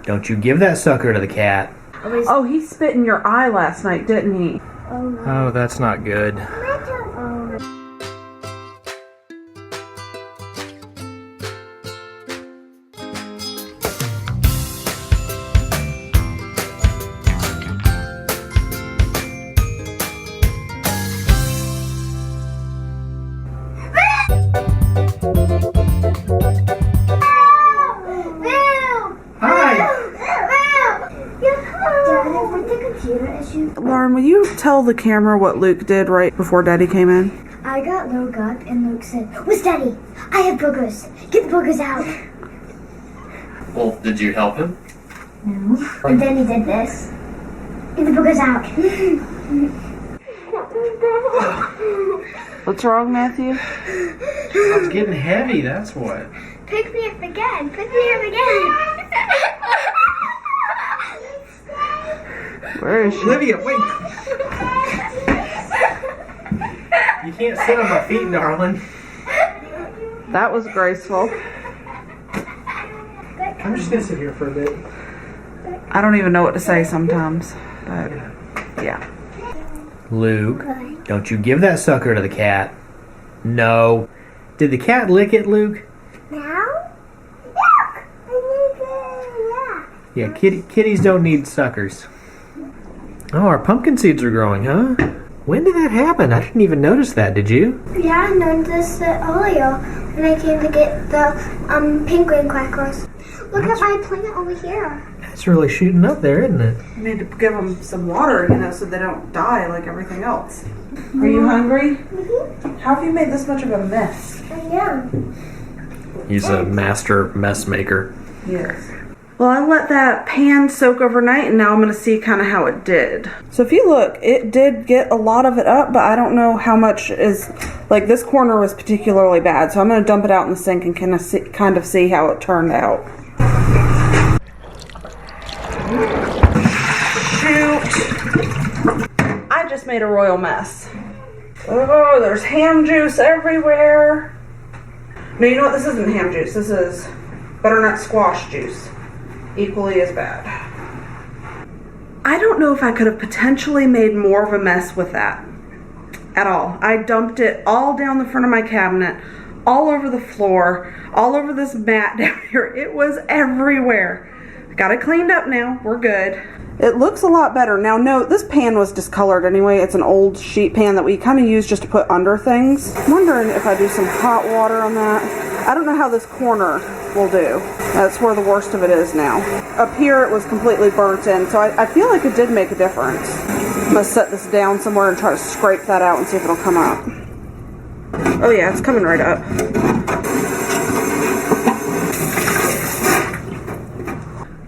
don't you give that sucker to the cat. Oh, he spit in your eye last night, didn't he? Oh, no. Oh, that's not good. Lauren, will you tell the camera what Luke did right before Daddy came in? I got Luke up and Luke said, "Where's Daddy? I have boogers. Get the boogers out." Well, did you help him? No. And then he did this. Get the boogers out. What's wrong, Matthew? It's getting heavy, that's what. Pick me up again. Pick me up again. Where is she? Olivia, wait! You can't sit on my feet, darling. That was graceful. I'm just gonna sit here for a bit. I don't even know what to say sometimes, but yeah. Luke, don't you give that sucker to the cat. No. Did the cat lick it, Luke? Now? Look! I need Yeah, kitties don't need suckers. Oh, our pumpkin seeds are growing, huh? When did that happen? I didn't even notice that, did you? Yeah, I noticed it earlier when I came to get the penguin crackers. Look at my plant over here. It's really shooting up there, isn't it? You need to give them some water, so they don't die like everything else. Are you hungry? Mm-hmm. How have you made this much of a mess? I am. He's a master mess maker. Yes. Well, I let that pan soak overnight, and now I'm going to see kind of how it did. So if you look, it did get a lot of it up, but I don't know how much is, like this corner was particularly bad. So I'm going to dump it out in the sink and kind of see how it turned out. Shoot. I just made a royal mess. Oh, there's ham juice everywhere. No, you know what? This isn't ham juice. This is butternut squash juice. Equally as bad. I don't know if I could have potentially made more of a mess with that at all. I dumped it all down the front of my cabinet, all over the floor, all over this mat down here. It was everywhere. Got it cleaned up now. We're good. It looks a lot better. Now, note, this pan was discolored anyway. It's an old sheet pan that we kind of use just to put under things. I'm wondering if I do some hot water on that. I don't know how this corner will do. That's where the worst of it is now. Up here, it was completely burnt in, so I feel like it did make a difference. I'm going to set this down somewhere and try to scrape that out and see if it'll come up. Oh yeah, it's coming right up.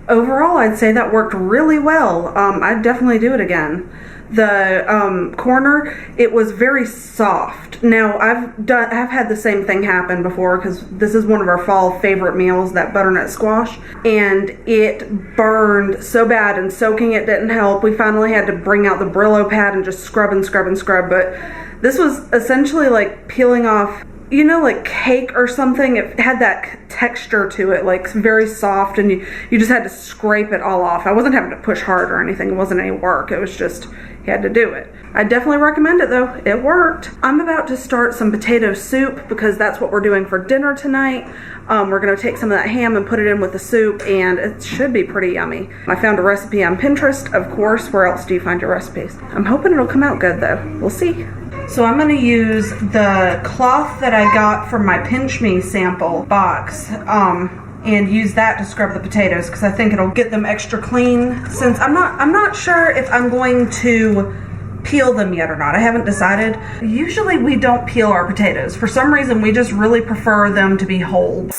Overall, I'd say that worked really well. I'd definitely do it again. The corner, it was very soft. Now, I've had the same thing happen before because this is one of our fall favorite meals, that butternut squash, and it burned so bad, and soaking it didn't help. We finally had to bring out the Brillo pad and just scrub and scrub and scrub, but this was essentially like peeling off, you know, like cake or something. It had that texture to it, like very soft, and you just had to scrape it all off. I wasn't having to push hard or anything. It wasn't any work. It was just, you had to do it. I definitely recommend it though. It worked. I'm about to start some potato soup because that's what we're doing for dinner tonight. We're gonna take some of that ham and put it in with the soup, and it should be pretty yummy. I found a recipe on Pinterest, of course. Where else do you find your recipes? I'm hoping it'll come out good though. We'll see. So I'm going to use the cloth that I got from my Pinch Me sample box and use that to scrub the potatoes because I think it'll get them extra clean. Since I'm not sure if I'm going to peel them yet or not. I haven't decided. Usually we don't peel our potatoes. For some reason we just really prefer them to be whole.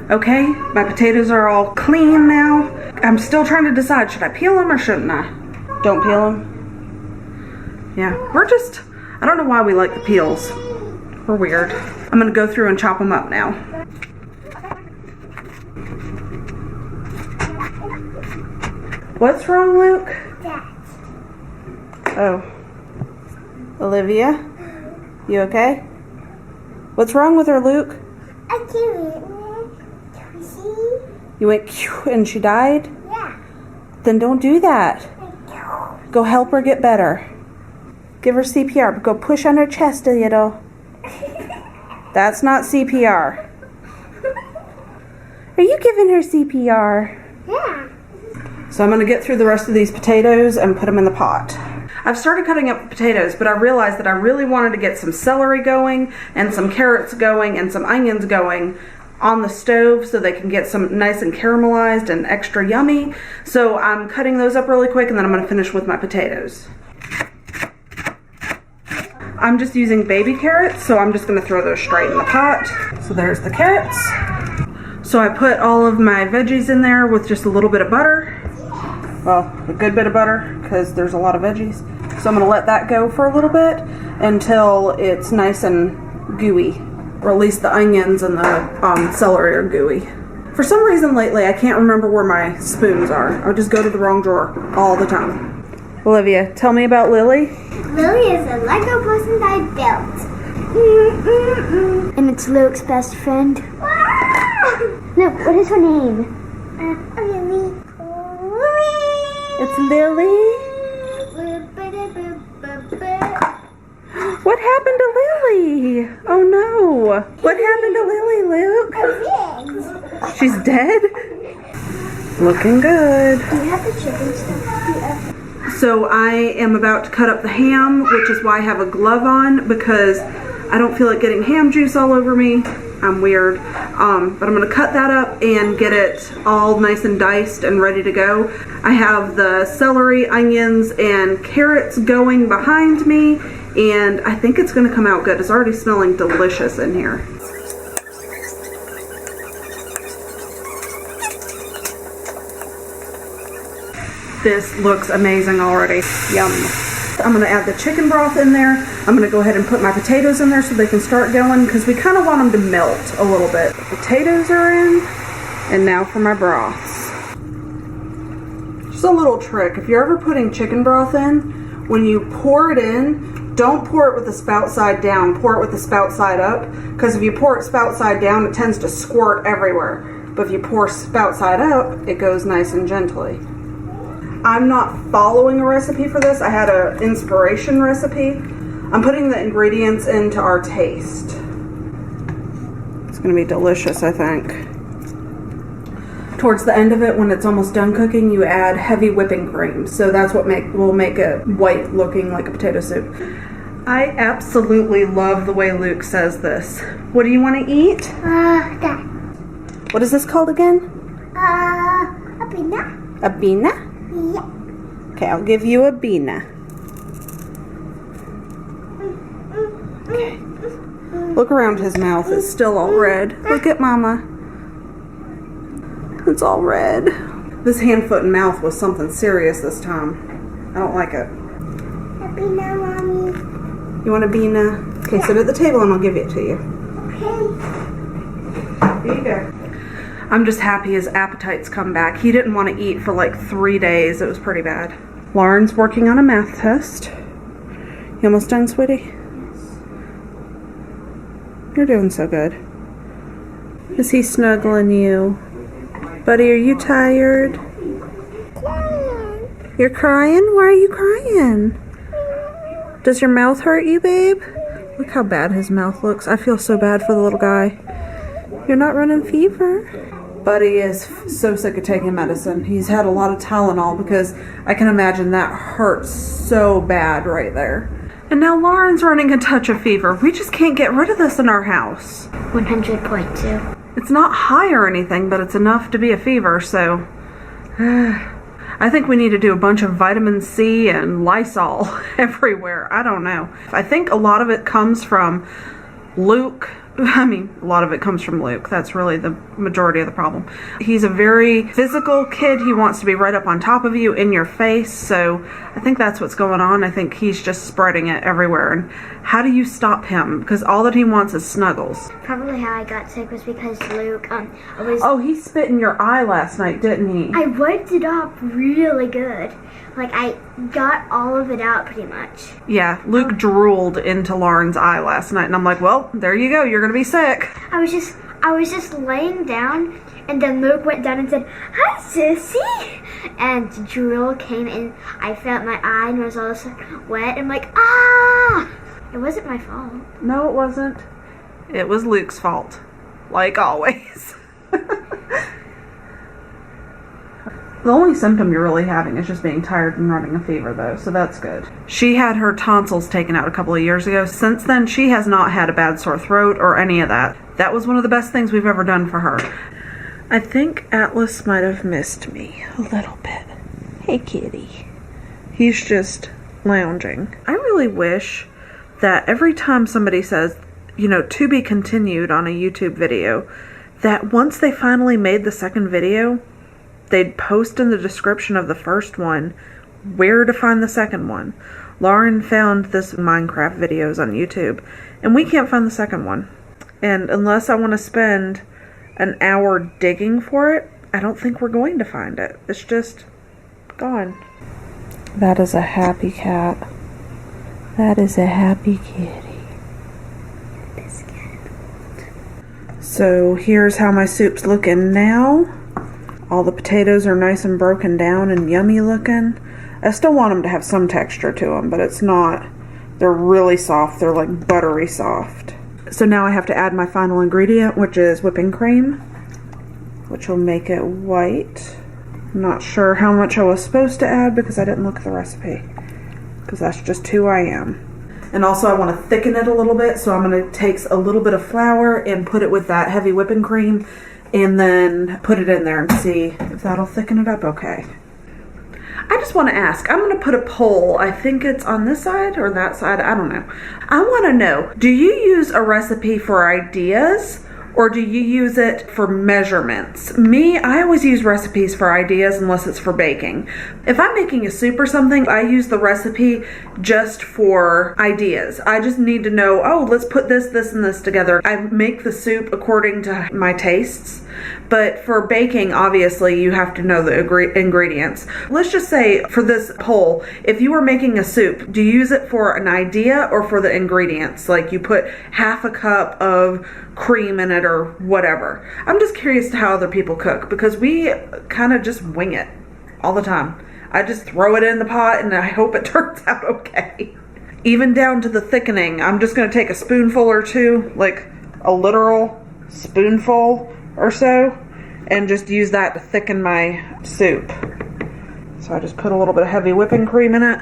Okay, my potatoes are all clean now. I'm still trying to decide, should I peel them or shouldn't I? Don't peel them. Yeah, I don't know why we like the peels. We're weird. I'm gonna go through and chop them up now. What's wrong, Luke? That. Oh. Olivia? You okay? What's wrong with her, Luke? I can't eat it. You went and she died? Yeah. Then don't do that. Go help her get better. Give her CPR, but go push on her chest a little. That's not CPR. Are you giving her CPR? Yeah. So I'm going to get through the rest of these potatoes and put them in the pot. I've started cutting up the potatoes, but I realized that I really wanted to get some celery going and some carrots going and some onions going on the stove so they can get some nice and caramelized and extra yummy. So I'm cutting those up really quick and then I'm going to finish with my potatoes. I'm just using baby carrots, so I'm just going to throw those straight in the pot. So there's the carrots. So I put all of my veggies in there with just a little bit of butter. Well, a good bit of butter because there's a lot of veggies. So I'm going to let that go for a little bit until it's nice and gooey. Or at least the onions and the celery are gooey. For some reason lately, I can't remember where my spoons are. I just go to the wrong drawer all the time. Olivia, tell me about Lily. Lily is a Lego person I built. And it's Luke's best friend. No, what is her name? Lily. It's Lily? What happened to Lily? Oh no. What happened to Lily, Luke? She's dead? Looking good. Do you have the chicken stuff? Yeah. So I am about to cut up the ham, which is why I have a glove on, because I don't feel like getting ham juice all over me. I'm weird. But I'm going to cut that up and get it all nice and diced and ready to go. I have the celery, onions, and carrots going behind me, and I think it's going to come out good. It's already smelling delicious in here. This looks amazing already. Yum. I'm going to add the chicken broth in there. I'm going to go ahead and put my potatoes in there so they can start going because we kind of want them to melt a little bit. The potatoes are in, and now for my broths. Just a little trick. If you're ever putting chicken broth in, when you pour it in, don't pour it with the spout side down. Pour it with the spout side up, because if you pour it spout side down, it tends to squirt everywhere. But if you pour spout side up, it goes nice and gently. I'm not following a recipe for this. I had an inspiration recipe. I'm putting the ingredients into our taste. It's going to be delicious, I think. Towards the end of it, when it's almost done cooking, you add heavy whipping cream. So that's what will make it white looking like a potato soup. I absolutely love the way Luke says this. What do you want to eat? That. What is this called again? Abeka. A bina? Yeah. Okay, I'll give you a bina. Okay. Look around his mouth. It's still all red. Look at Mama. It's all red. This hand, foot, and mouth was something serious this time. I don't like it. Abeka, Mommy. You want a bina? Okay, sit at the table and I'll give it to you. Okay. Here you go. I'm just happy his appetite's come back. He didn't want to eat for like 3 days. It was pretty bad. Lauren's working on a math test. You almost done, sweetie? Yes. You're doing so good. Is he snuggling you? Buddy, are you tired? You're crying? Why are you crying? Does your mouth hurt you, babe? Look how bad his mouth looks. I feel so bad for the little guy. You're not running fever? Buddy is so sick of taking medicine. He's had a lot of Tylenol because I can imagine that hurts so bad right there. And now Lauren's running a touch of fever. We just can't get rid of this in our house. 100.2. It's not high or anything, but it's enough to be a fever, so I think we need to do a bunch of vitamin C and Lysol everywhere. I don't know. I think a lot of it comes from Luke. I mean, a lot of it comes from Luke. That's really the majority of the problem. He's a very physical kid. He wants to be right up on top of you, in your face. So I think that's what's going on. I think he's just spreading it everywhere. And how do you stop him? Because all that he wants is snuggles. Probably how I got sick was because Luke, Oh, he spit in your eye last night, didn't he? I wiped it off really good. Like, I got all of it out pretty much. Yeah, Luke drooled into Lauren's eye last night. And I'm like, well, there you go. You're going to be sick. I I was just laying down, and then Luke went down and said, "Hi, Sissy," and the drill came in. I felt my eye and was all wet. I'm like, ah! It wasn't my fault. No, it wasn't. It was Luke's fault, like always. The only symptom you're really having is just being tired and running a fever, though, so that's good. She had her tonsils taken out a couple of years ago. Since then, she has not had a bad sore throat or any of that. That was one of the best things we've ever done for her. I think Atlas might have missed me a little bit. Hey, kitty. He's just lounging. I really wish that every time somebody says, you know, to be continued on a YouTube video, that once they finally made the second video, they'd post in the description of the first one where to find the second one. Lauren found this Minecraft videos on YouTube, and we can't find the second one. And unless I want to spend an hour digging for it, I don't think we're going to find it. It's just gone. That is a happy cat. That is a happy kitty. So here's how my soup's looking now. All the potatoes are nice and broken down and yummy looking. I still want them to have some texture to them, but it's not. They're really soft. They're like buttery soft. So now I have to add my final ingredient, which is whipping cream, which will make it white. I'm not sure how much I was supposed to add because I didn't look at the recipe, because that's just who I am. And also I want to thicken it a little bit, so I'm going to take a little bit of flour and put it with that heavy whipping cream, and then put it in there and see if that'll thicken it up okay. I just want to ask, I'm going to put a poll. I think it's on this side or that side. I don't know. I want to know, do you use a recipe for ideas or do you use it for measurements? Me, I always use recipes for ideas unless it's for baking. If I'm making a soup or something, I use the recipe just for ideas. I just need to know, oh, let's put this, this, and this together. I make the soup according to my tastes. But for baking, obviously, you have to know the ingredients. Let's just say for this poll, if you were making a soup, do you use it for an idea or for the ingredients? Like you put half a cup of cream in it or whatever. I'm just curious to how other people cook because we kind of just wing it all the time. I just throw it in the pot and I hope it turns out okay. Even down to the thickening, I'm just going to take a spoonful or two, like a literal spoonful or so, and just use that to thicken my soup. So I just put a little bit of heavy whipping cream in it.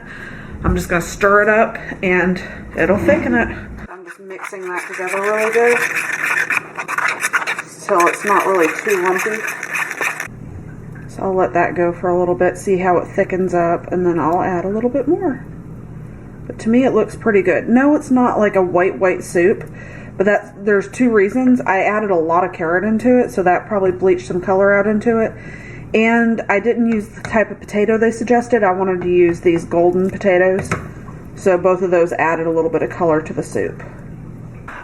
I'm just going to stir it up and it'll thicken it. I'm just mixing that together really good till it's not really too lumpy. So I'll let that go for a little bit, see how it thickens up, and then I'll add a little bit more. But to me it looks pretty good. No, it's not like a white soup, but there's two reasons. I added a lot of carrot into it, so that probably bleached some color out into it. And I didn't use the type of potato they suggested. I wanted to use these golden potatoes. So both of those added a little bit of color to the soup.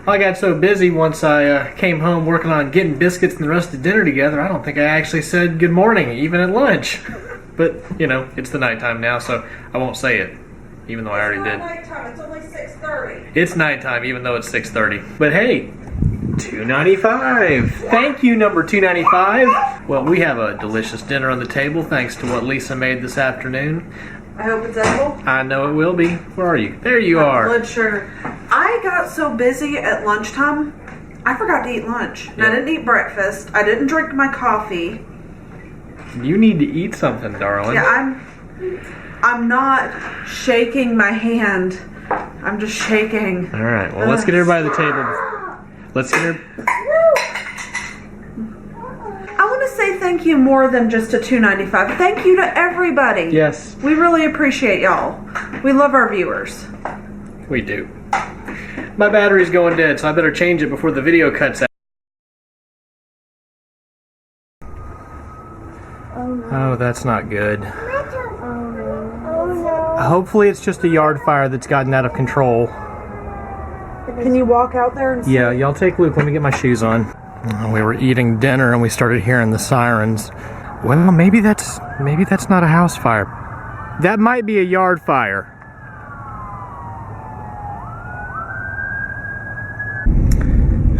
I got so busy once I came home working on getting biscuits and the rest of dinner together, I don't think I actually said good morning, even at lunch. But, you know, it's the nighttime now, so I won't say it, even though I already did. It's not nighttime, it's only 6:30. It's nighttime, even though it's 6:30. But hey, $2.95. Thank you, number 295. Well, we have a delicious dinner on the table, thanks to what Lisa made this afternoon. I hope it's edible. I know it will be. Where are you? There you are. Blood sugar. I got so busy at lunchtime, I forgot to eat lunch. And I didn't eat breakfast. I didn't drink my coffee. You need to eat something, darling. Yeah, I'm not shaking my hand. I'm just shaking. All right. Well, let's get everybody to the table. Let's get her. I want to say thank you more than just a $2.95. Thank you to everybody. Yes. We really appreciate y'all. We love our viewers. We do. My battery's going dead, so I better change it before the video cuts out. Oh, that's not good. Hopefully it's just a yard fire that's gotten out of control. Can you walk out there and see? Yeah, y'all take Luke. Let me get my shoes on. We were eating dinner and we started hearing the sirens. Well, maybe that's not a house fire. That might be a yard fire.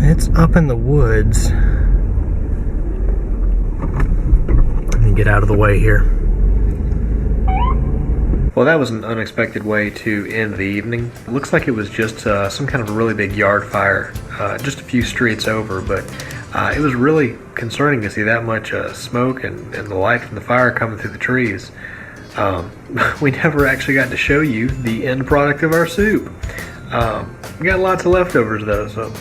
It's It's up in the woods. Let me get out of the way here. Well, that was an unexpected way to end the evening. It looks like it was just some kind of a really big yard fire, just a few streets over, but it was really concerning to see that much smoke and the light from the fire coming through the trees. We never actually got to show you the end product of our soup. We got lots of leftovers though, so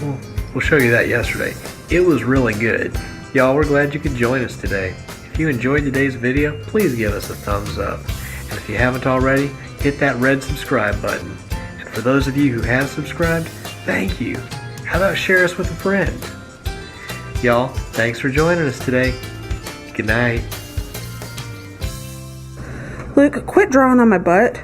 we'll show you that yesterday. It was really good. Y'all, we're glad you could join us today. If you enjoyed today's video, please give us a thumbs up. And if you haven't already, hit that red subscribe button. And for those of you who have subscribed, thank you. How about share us with a friend? Y'all, thanks for joining us today. Good night. Luke, quit drawing on my butt.